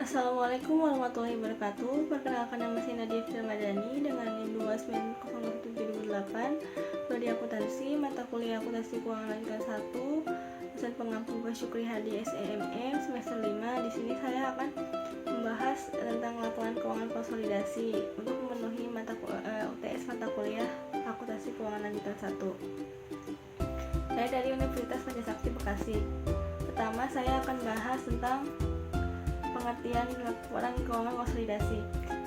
Assalamualaikum warahmatullahi wabarakatuh. Perkenalkan, nama saya Nadia Firmadani dengan NIM 2901728. Prodi Akuntansi, mata kuliah Akuntansi Keuangan Lanjutan 1, dosen pengampu Syukri Hadi SEMM semester 5. Di sini saya akan membahas tentang laporan keuangan konsolidasi untuk memenuhi UTS mata kuliah Akuntansi Keuangan Lanjutan 1. Saya dari Universitas Pancasakti Bekasi. Pertama, saya akan bahas tentang pengertian laporan keuangan konsolidasi.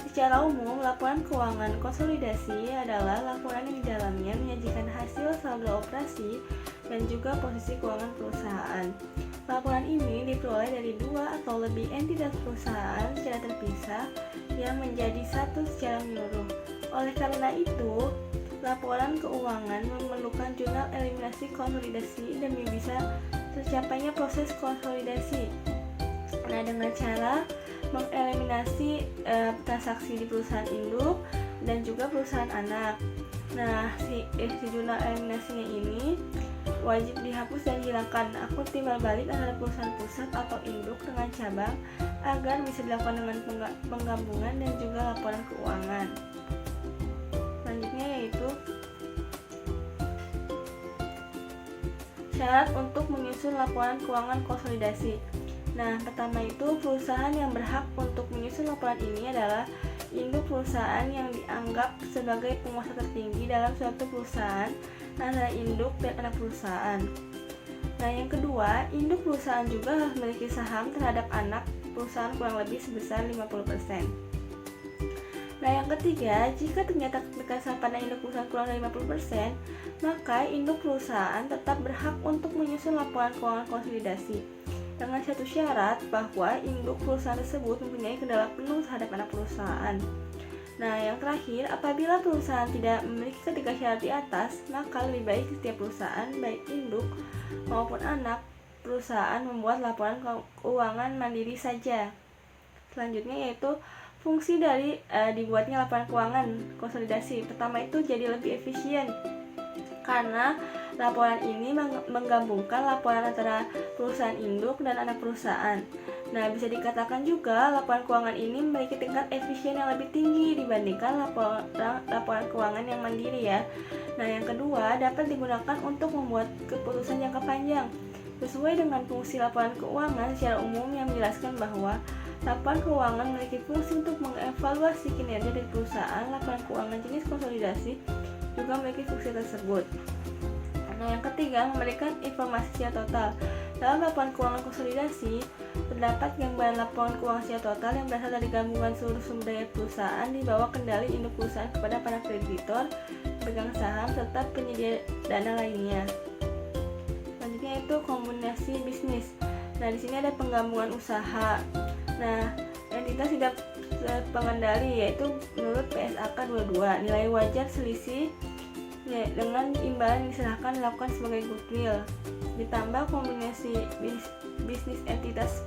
Secara umum, laporan keuangan konsolidasi adalah laporan yang di dalamnya menyajikan hasil saldo operasi dan juga posisi keuangan perusahaan. Laporan ini diperoleh dari dua atau lebih entitas perusahaan secara terpisah yang menjadi satu secara menyeluruh. Oleh karena itu, laporan keuangan memerlukan jurnal eliminasi konsolidasi demi bisa tercapainya proses konsolidasi. Nah, dengan cara mengeliminasi transaksi di perusahaan induk dan juga perusahaan anak. Nah, si jurnal eliminasinya ini wajib dihapus dan dihilangkan akun timbal balik antara perusahaan pusat atau induk dengan cabang agar bisa dilakukan dengan penggabungan dan juga laporan keuangan. Selanjutnya yaitu syarat untuk menyusun laporan keuangan konsolidasi. Nah, pertama itu perusahaan yang berhak untuk menyusun laporan ini adalah induk perusahaan yang dianggap sebagai penguasa tertinggi dalam suatu perusahaan antara induk dan anak perusahaan. Nah, yang kedua, induk perusahaan juga harus memiliki saham terhadap anak perusahaan kurang lebih sebesar 50%. Nah, yang ketiga, jika ternyata kepemilikan saham pada induk perusahaan kurang dari 50%, maka induk perusahaan tetap berhak untuk menyusun laporan keuangan konsolidasi dengan satu syarat bahwa induk perusahaan tersebut mempunyai kendala penuh terhadap anak perusahaan. Nah, yang terakhir, apabila perusahaan tidak memiliki ketiga syarat di atas, maka lebih baik setiap perusahaan, baik induk maupun anak perusahaan, membuat laporan keuangan mandiri saja. Selanjutnya yaitu fungsi dari dibuatnya laporan keuangan konsolidasi. Pertama itu jadi lebih efisien, karena laporan ini menggabungkan laporan antara perusahaan induk dan anak perusahaan. Nah, bisa dikatakan juga laporan keuangan ini memiliki tingkat efisien yang lebih tinggi dibandingkan laporan keuangan yang mandiri ya. Nah, yang kedua, dapat digunakan untuk membuat keputusan jangka panjang. Sesuai dengan fungsi laporan keuangan secara umum yang menjelaskan bahwa laporan keuangan memiliki fungsi untuk mengevaluasi kinerja dari perusahaan. Laporan keuangan jenis konsolidasi juga memiliki fungsi tersebut. Nah, yang ketiga, memberikan informasi secara total. Dalam laporan keuangan konsolidasi, terdapat gambaran laporan keuangan secara total yang berasal dari gabungan seluruh sumber daya perusahaan di bawah kendali induk perusahaan kepada para kreditor, pemegang saham, serta penyedia dana lainnya. Selanjutnya itu kombinasi bisnis. Nah, di sini ada penggabungan usaha. Nah, entitas tidak pengendali yaitu menurut PSAK 22, nilai wajar selisih dengan imbalan yang diserahkan dilakukan sebagai goodwill. Ditambah kombinasi bisnis entitas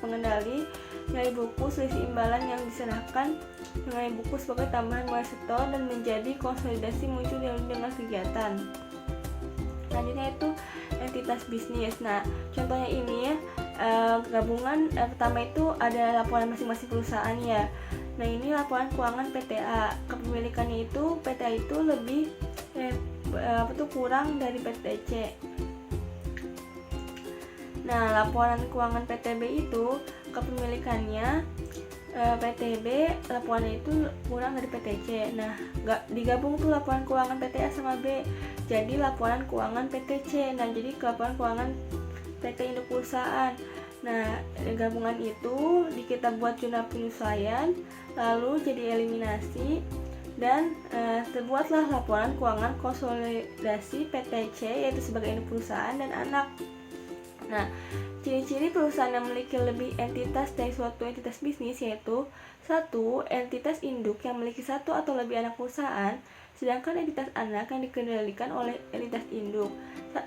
pengendali, nilai buku selisih imbalan yang diserahkan dengan buku sebagai tambahan mulai setor dan menjadi konsolidasi muncul dengan kegiatan. Selanjutnya itu entitas bisnis. Nah, contohnya ini ya, gabungan pertama itu ada laporan masing-masing perusahaan ya. Nah, ini laporan keuangan PTA. Kepemilikannya itu PTA itu lebih kurang dari PTC. Nah, laporan keuangan PTB itu kepemilikannya PTB, laporannya itu kurang dari PTC. Nah, digabung tuh laporan keuangan PTA sama B, jadi laporan keuangan PTC. Nah, jadi laporan keuangan PT induk perusahaan. Nah, gabungan itu kita buat jurnal penyesuaian, lalu jadi eliminasi, dan terbuatlah laporan keuangan konsolidasi PTC, yaitu sebagai induk perusahaan dan anak. Nah, ciri-ciri perusahaan yang memiliki lebih entitas dari suatu entitas bisnis yaitu: 1. Entitas induk yang memiliki satu atau lebih anak perusahaan, sedangkan entitas anak yang dikendalikan oleh entitas induk.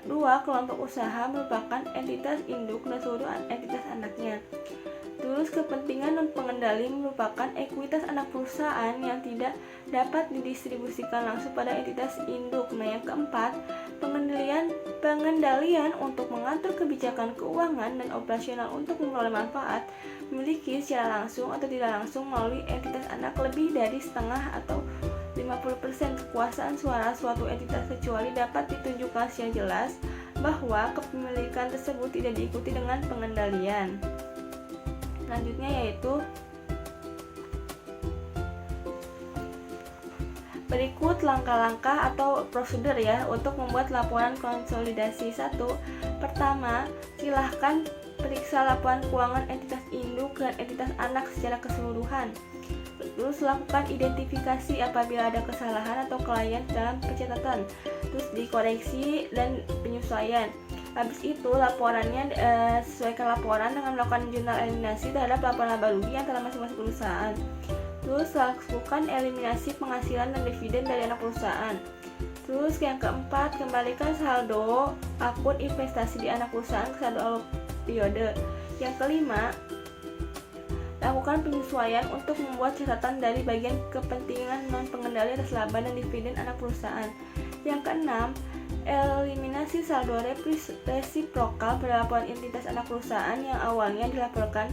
2. Kelompok usaha merupakan entitas induk dan seluruh entitas anaknya. Terus, kepentingan dan pengendali merupakan ekuitas anak perusahaan yang tidak dapat didistribusikan langsung pada entitas induk. Nah, yang keempat, Pengendalian untuk mengatur kebijakan keuangan dan operasional untuk memperoleh manfaat memiliki secara langsung atau tidak langsung melalui entitas anak lebih dari setengah atau 50% kekuasaan suara suatu entitas, kecuali dapat ditunjukkan secara jelas bahwa kepemilikan tersebut tidak diikuti dengan pengendalian. Selanjutnya yaitu berikut langkah-langkah atau prosedur ya untuk membuat laporan konsolidasi. 1. Pertama, silahkan periksa laporan keuangan entitas induk dan entitas anak secara keseluruhan. Terus lakukan identifikasi apabila ada kesalahan atau kelainan dalam pencatatan. Terus dikoreksi dan penyesuaian. Habis itu laporannya sesuaikan laporan dengan melakukan jurnal eliminasi terhadap laporan laba rugi antara masing-masing perusahaan. Terus lakukan eliminasi penghasilan dan dividen dari anak perusahaan. Terus yang keempat, kembalikan saldo akun investasi di anak perusahaan ke saldo periode. Yang kelima, lakukan penyesuaian untuk membuat catatan dari bagian kepentingan non pengendali atas laba dan dividen anak perusahaan. Yang keenam, eliminasi saldo resiprokal pada laporan entitas anak perusahaan yang awalnya dilaporkan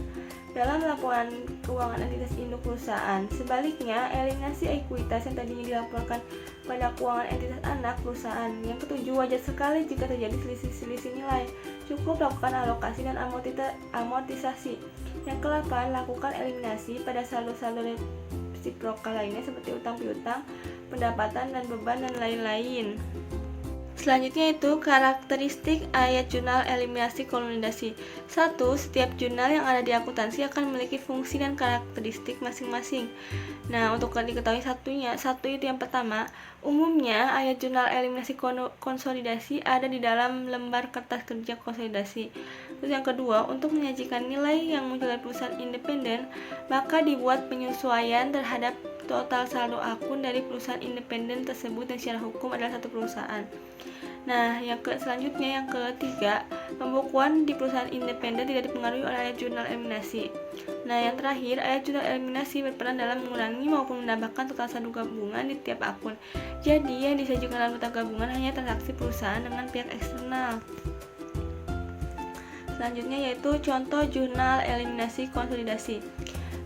dalam laporan keuangan entitas induk perusahaan. Sebaliknya, eliminasi ekuitas yang tadinya dilaporkan pada keuangan entitas anak perusahaan. Yang ketujuh, wajar sekali jika terjadi selisih nilai. Cukup lakukan alokasi dan amortisasi. Yang ke-8, lakukan eliminasi pada saldo-saldo resiprokal lainnya seperti utang piutang, pendapatan dan beban dan lain-lain. Selanjutnya itu karakteristik ayat jurnal eliminasi konsolidasi. 1. Setiap jurnal yang ada di akuntansi akan memiliki fungsi dan karakteristik masing-masing. Nah, untuk diketahui satu itu yang pertama, umumnya ayat jurnal eliminasi konsolidasi ada di dalam lembar kertas kerja konsolidasi. Terus yang kedua, untuk menyajikan nilai yang muncul dari perusahaan independen, maka dibuat penyesuaian terhadap total saldo akun dari perusahaan independen tersebut yang secara hukum adalah satu perusahaan. Nah, selanjutnya yang ketiga, pembukuan di perusahaan independen tidak dipengaruhi oleh ayat jurnal eliminasi. Nah, yang terakhir, ayat jurnal eliminasi berperan dalam mengurangi maupun menambahkan total saldo gabungan di tiap akun. Jadi, yang disajikan dalam nota gabungan hanya transaksi perusahaan dengan pihak eksternal. Selanjutnya yaitu contoh jurnal eliminasi konsolidasi.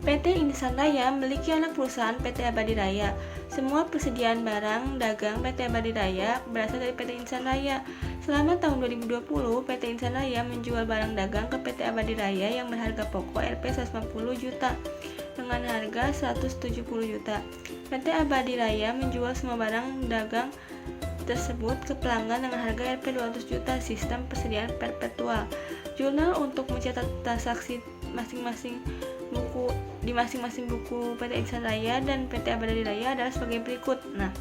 PT Insan Raya memiliki anak perusahaan PT Abadi Raya. Semua persediaan barang dagang PT Abadi Raya berasal dari PT Insan Raya. Selama tahun 2020, PT Insan Raya menjual barang dagang ke PT Abadi Raya yang berharga pokok Rp 150 juta dengan harga 170 juta. PT Abadi Raya menjual semua barang dagang tersebut ke pelanggan dengan harga Rp 200 juta sistem persediaan perpetual. Jurnal untuk mencatat transaksi masing-masing buku di masing-masing buku PT Insan Raya dan PT Abadi Raya adalah sebagai berikut. Nah,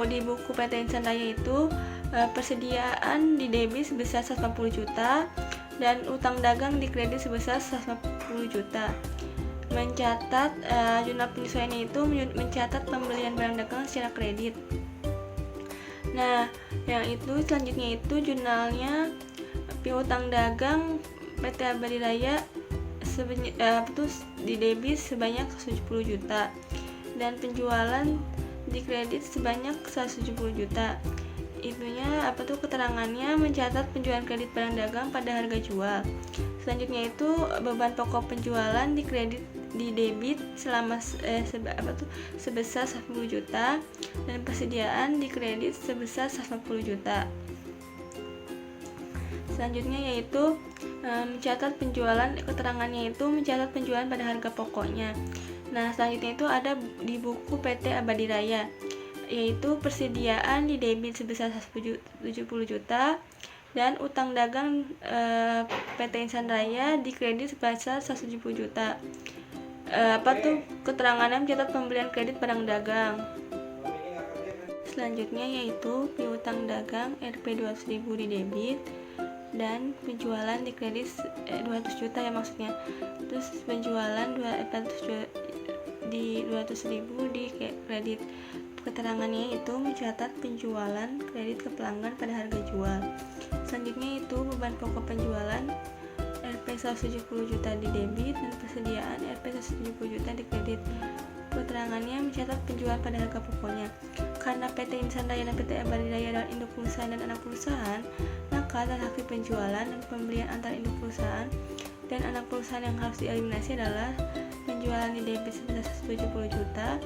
di buku PT Insan Raya itu persediaan di debit sebesar 140 juta dan utang dagang di kredit sebesar 150 juta. Mencatat jurnal penyesuaiannya itu mencatat pembelian barang dagang secara kredit. Nah, yang itu selanjutnya itu jurnalnya piutang dagang PT Abadi Raya di debit sebanyak 170 juta dan penjualan di kredit sebanyak 170 juta. Keterangannya mencatat penjualan kredit barang dagang pada harga jual. Selanjutnya itu beban pokok penjualan di kredit di debit sebesar 10 juta dan persediaan di kredit sebesar 150 juta. Selanjutnya yaitu mencatat penjualan, keterangannya itu mencatat penjualan pada harga pokoknya. Nah, selanjutnya itu ada di buku PT Abadi Raya, yaitu persediaan di debit sebesar 70 juta dan utang dagang PT Insan Raya di kredit sebesar 170 juta. Keterangannya mencatat pembelian kredit barang dagang. Selanjutnya yaitu piutang dagang Rp 200.000 di debit dan penjualan di kredit 200 juta ya maksudnya. Terus penjualan 200.000 di kredit. Keterangannya itu mencatat penjualan kredit ke pelanggan pada harga jual. Selanjutnya itu beban pokok penjualan Rp Rp 170 juta di debit dan persediaan Rp 170 juta di kredit. Keterangannya mencatat penjualan pada harga pokoknya. Karena PT Insan Raya dan PT Abadi Raya adalah induk perusahaan dan anak perusahaan, maka transaksi penjualan dan pembelian antara induk perusahaan dan anak perusahaan yang harus dieliminasi adalah penjualan di debit sebesar 170 juta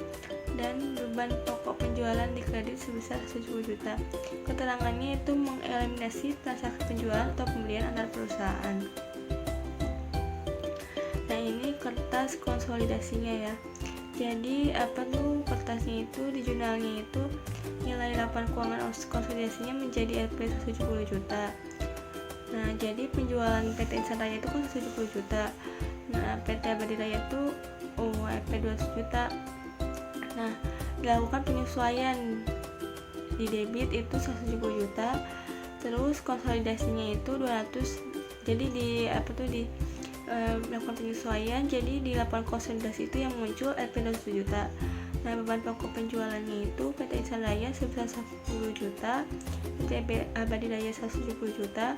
dan beban pokok penjualan di kredit sebesar 170 juta. Keterangannya itu mengeliminasi transaksi penjualan atau pembelian antar perusahaan. Nah, ini kertas konsolidasinya ya. Jadi kertasnya itu di jurnalnya itu nilai laporan keuangan konsolidasinya menjadi Rp 170 juta. Nah, jadi penjualan PT Insan Raya itu kan 170 juta. Nah, PT Abadi Raya itu Rp 200 juta. Nah, dilakukan penyesuaian di debit itu 170 juta. Terus konsolidasinya itu 200. Jadi melakukan penyesuaian, jadi di laporan konsolidasi itu yang muncul Rp 200 juta. Nah, beban pokok penjualannya itu PT Insan Raya sebesar 10 juta, PT Abadi Raya 170 juta.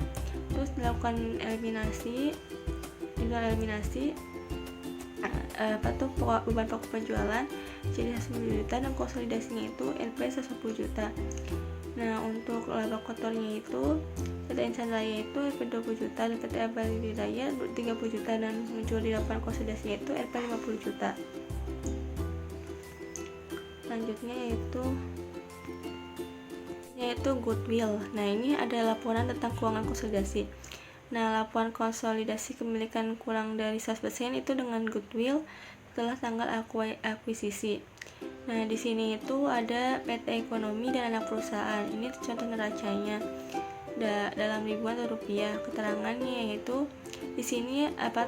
Terus dilakukan eliminasi beban pokok penjualan jadi 10 juta dan konsolidasinya itu Rp 110 juta. Nah, untuk laba kotornya itu PT Insan Raya itu Rp 20 juta dan PT Abadi Raya 30 juta dan muncul di laporan konsolidasinya itu Rp 50 juta. Selanjutnya yaitu goodwill. Nah, ini ada laporan tentang keuangan konsolidasi. Nah, laporan konsolidasi kepemilikan kurang dari 100% itu dengan goodwill setelah tanggal akuisisi. Nah, di sini itu ada PT Ekonomi dan anak perusahaan. Ini contoh neracanya dalam ribuan rupiah. Keterangannya yaitu di sini ada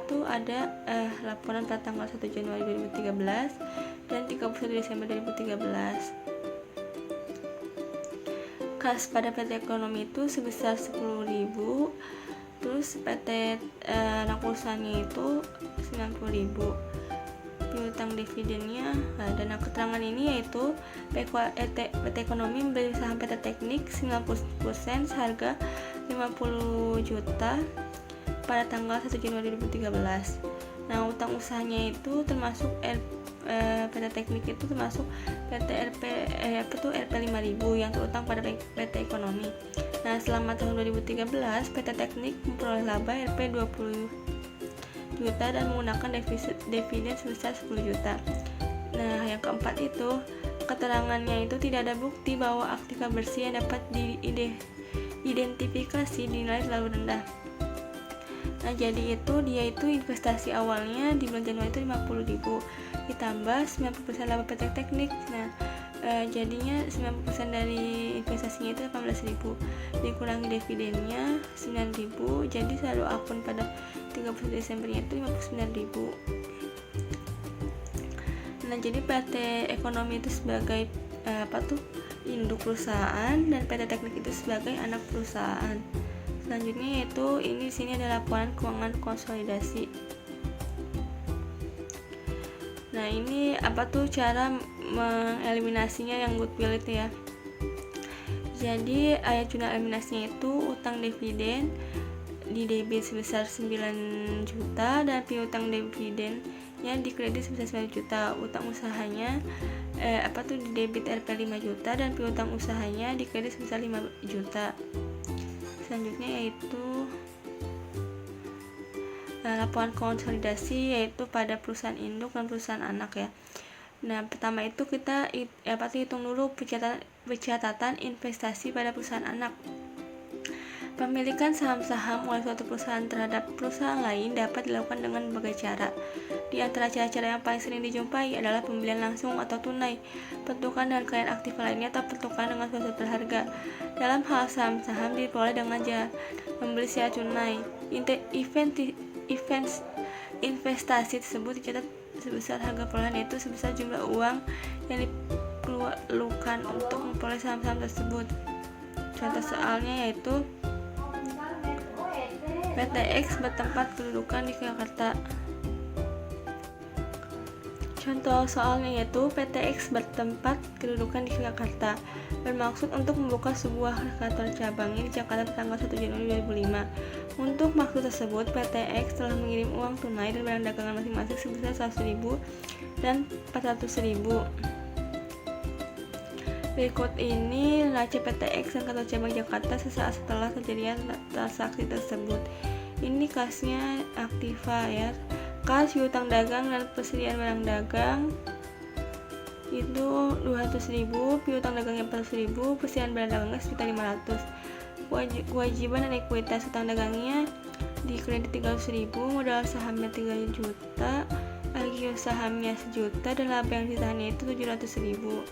laporan pada tanggal 1 Januari 2013 dan 31 Desember 2013. Kas pada PT Ekonomi itu sebesar 10.000, terus PT anak perusahaannya itu 90.000. Piutang dividennya ada. Nah, keterangan ini yaitu PT Ekonomi membeli saham PT Teknik 90% seharga 50 juta pada tanggal 1 Januari 2013. Nah, utang usahanya itu termasuk PT Teknik itu termasuk PT RP 5.000 yang terutang pada PT Ekonomi. Nah, selama tahun 2013 PT Teknik memperoleh laba Rp 20 juta dan menggunakan dividen sebesar 10 juta. Nah, yang keempat itu keterangannya itu tidak ada bukti bahwa aktiva bersih yang dapat diidentifikasi dinilai terlalu rendah. Nah, jadi dia itu investasi awalnya di bulan Januari itu 50.000 ditambah 90% laba PT Teknik. Nah, jadinya 90% dari investasinya itu 18.000 dikurangi dividennya 9.000, jadi saldo akun pada 31 Desembernya itu 59.000. Nah, jadi PT Ekonomi itu sebagai induk perusahaan dan PT Teknik itu sebagai anak perusahaan. Selanjutnya yaitu di sini ada laporan keuangan konsolidasi. Nah, ini cara mengeliminasinya yang goodwill itu ya. Jadi jurnal eliminasinya itu utang dividen di debit sebesar 9 juta dan piutang dividennya di kredit sebesar 9 juta. Utang usahanya di debit Rp 5 juta dan piutang usahanya di kredit sebesar 5 juta. Selanjutnya yaitu laporan konsolidasi yaitu pada perusahaan induk dan perusahaan anak ya. Nah, pertama itu kita hitung dulu pencatatan investasi pada perusahaan anak. Pemilikan saham-saham oleh suatu perusahaan terhadap perusahaan lain dapat dilakukan dengan berbagai cara. Di antara cara-cara yang paling sering dijumpai adalah pembelian langsung atau tunai, pertukaran dengan klien aktif lainnya, atau pertukaran dengan suatu berharga. Dalam hal saham-saham diperoleh dengan cara membeli secara tunai. Investasi tersebut dicatat sebesar harga perolehan, yaitu sebesar jumlah uang yang diperlukan untuk memperoleh saham-saham tersebut. Contoh soalnya yaitu PT X bertempat kedudukan di Jakarta. Contoh soalnya yaitu PTX bertempat kedudukan di Jakarta, bermaksud untuk membuka sebuah kantor cabangnya di Jakarta tanggal 1 Januari 2005. Untuk maksud tersebut, PTX telah mengirim uang tunai dan barang dagangan masing-masing sebesar 100.000 dan 400.000. Berikut ini neraca PTX dan kantor cabang Jakarta sesaat setelah kejadian transaksi tersebut. Ini kasnya aktiva ya. Kas piutang dagang dan persediaan barang dagang itu 200.000, piutang dagangnya 400.000, persediaan barang dagangnya sekitar 500. Kewajiban dan ekuitas utang dagangnya di kredit 300.000, modal sahamnya 3 juta, agio sahamnya 1 juta, dan laba yang ditahannya itu 700.000.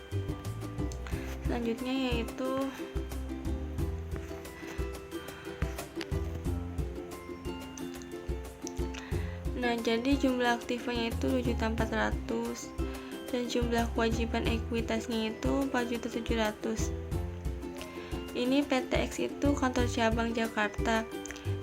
Selanjutnya yaitu jadi jumlah aktifanya itu 2.400.000 dan jumlah kewajiban ekuitasnya itu 4.700.000. Ini PTX itu kantor cabang Jakarta.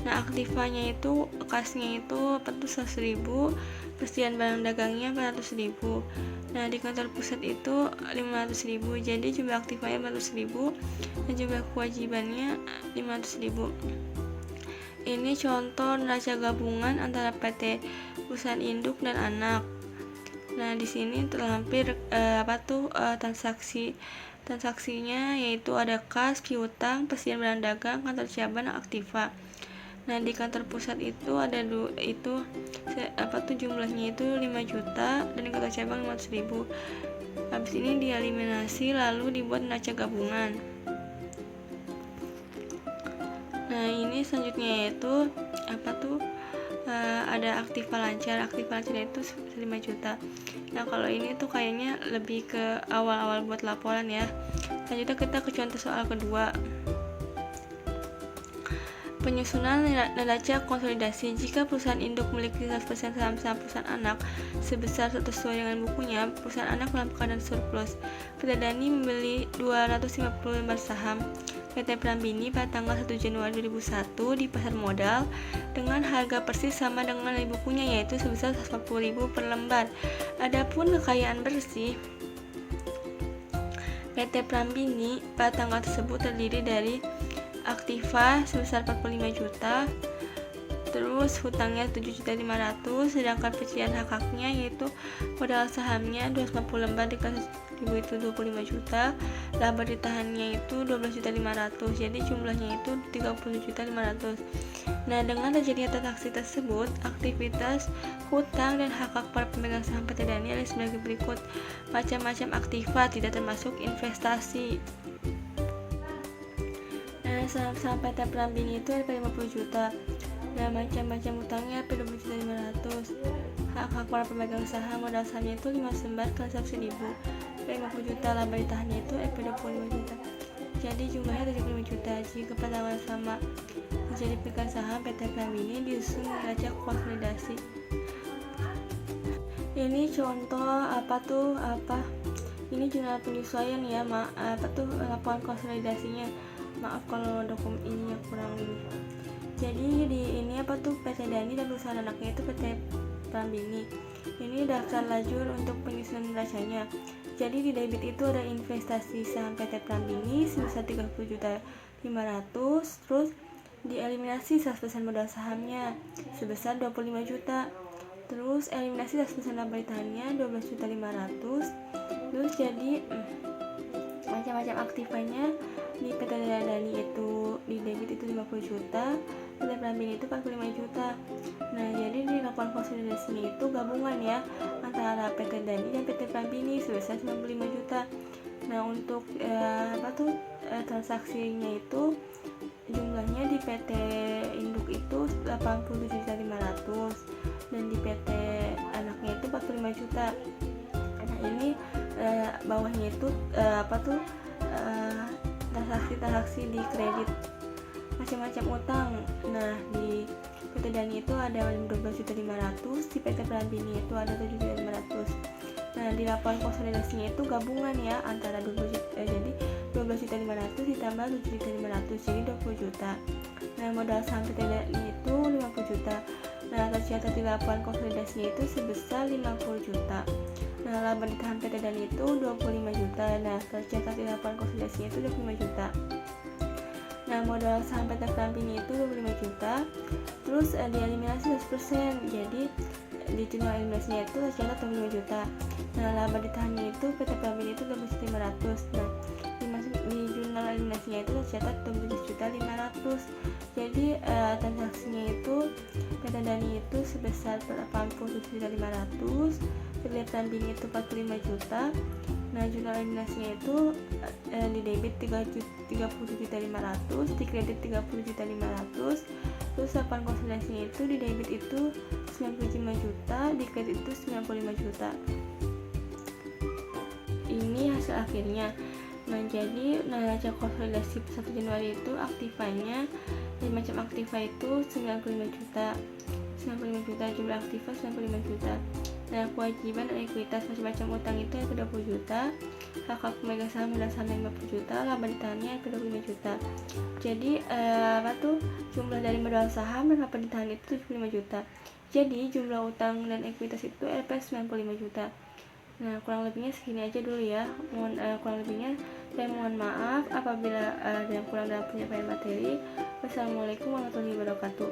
Nah, aktifanya itu kasnya itu 100.000, persediaan barang dagangnya 400.000. Nah, di kantor pusat itu 500.000. Jadi jumlah aktifanya 400.000 dan jumlah kewajibannya 500.000. Ini contoh neraca gabungan antara PT perusahaan induk dan anak. Nah, di sini terlampir transaksinya yaitu ada kas, piutang, persediaan barang dagang, kantor cabang, aktiva. Nah, di kantor pusat itu ada jumlahnya itu 5 juta dan di kantor cabang 500.000. Habis ini dieliminasi lalu dibuat neraca gabungan. Nah, ini selanjutnya yaitu ada aktiva lancar. Aktiva lancar itu 5 juta. Nah, kalau ini tuh kayaknya lebih ke awal-awal buat laporan ya. Selanjutnya kita ke contoh soal kedua. Penyusunan neraca konsolidasi. Jika perusahaan induk memiliki 100% saham-saham perusahaan anak sebesar sesuai dengan bukunya, perusahaan anak dalam keadaan surplus. PT Dani membeli 250 lembar saham PT Prambini pada tanggal 1 Januari 2001 di pasar modal dengan harga persis sama dengan di bukunya, yaitu sebesar 140.000 per lembar. Adapun kekayaan bersih PT Prambini pada tanggal tersebut terdiri dari aktiva sebesar 45 juta, terus hutangnya 7.500.000, sedangkan persediaan hak-haknya yaitu modal sahamnya 250 lembar dikasih itu 25 juta, laba ditahannya itu 12.500.000, jadi jumlahnya itu 30.500.000. Nah, dengan terjadinya transaksi tersebut, aktivitas hutang dan hak-hak para pemegang saham PT Dani adalah sebagai berikut. Macam-macam aktiva tidak termasuk investasi. Nah, saham PT Prambini itu RP 50 juta. Nah, macam-macam hutangnya RP 20.500.000. Hak-hak para pemegang saham modal sahamnya itu 5 lembar kali 100.000. RP 50 juta, laba ditahannya itu RP 25 juta. Jadi jumlahnya 75 juta. Jika pertambahan sama menjadi pemegang saham PT Prambini disusun neraca konsolidasi. Ini contoh ini jurnal penyesuaian ya, laporan konsolidasinya. Maaf kalau dokumen ini kurang ini. Jadi di ini PT Dani dan perusahaan anaknya itu PT Prambini. Ini daftar lajur untuk penyusunan neracanya. Jadi di debit itu ada investasi saham PT Prambini sebesar 30.500.000, terus dieliminasi 100% modal sahamnya sebesar 25 juta. Terus eliminasi 100% laba ditahannya 12.500.000. Terus jadi macam-macam aktifanya di PT Dani itu di debit itu 50 juta, PT Prambini itu 45 juta. Nah, jadi di laporan konsolidasinya itu gabungan ya antara PT Dani dan PT Prambini sebesar 95 juta. Nah, untuk transaksinya itu jumlahnya di PT induk itu 87.500.000 dan di PT anaknya itu 45 juta. Nah, ini bawahnya itu transaksi di kredit macam-macam utang. Nah, di PT Dani itu ada 12.500.000, di PT Prambini itu ada 7.500.000. Nah, di laporan konsolidasinya itu gabungan ya antara 12.500.000 ditambah 7.500.000 jadi 20 juta. Nah, modal saham PT Dani itu 50 juta. Nah, tercatat di laporan konsolidasinya itu sebesar 50 juta. Nah, laba ditahan PT Dan itu 25 juta. Nah, tercatat di laporan konsolidasinya itu 25 juta. Nah, modal saham PT Prampini itu 25 juta. Terus dieliminasi 100%. Jadi di jurnal eliminasinya itu tercatat 25 juta. Nah, laba ditahannya itu PT Prampini itu 12.500. Nah, di jurnal eliminasinya itu tercatat 12.500. Jadi transaksinya itu PT Dani itu sebesar 87.500, PT Prampini itu 45 juta. Nah, jurnal eliminasinya itu di debit 30.500, di kredit 30.500. Terus laporan konsolidasinya itu di debit itu 95 juta, di kredit itu 95 juta. Ini hasil akhirnya. Nah, jadi neraca konsolidasi 1 Januari itu aktivanya macam aktiva itu 95 juta. 95 juta, jumlah aktiva 95 juta. Nah, kewajiban dan ekuitas macam-macam utang itu yang ke-20 juta, hak pemegang saham dan saham 50 juta, laba ditahannya ke-25 juta. Jadi jumlah dari modal saham dan laba ditahan itu 75 juta. Jadi jumlah utang dan ekuitas itu LPS 95 juta. Nah, kurang lebihnya segini aja dulu ya. Kurang lebihnya saya mohon maaf apabila ada yang kurang dalam penyampaian materi. Wassalamualaikum warahmatullahi wabarakatuh.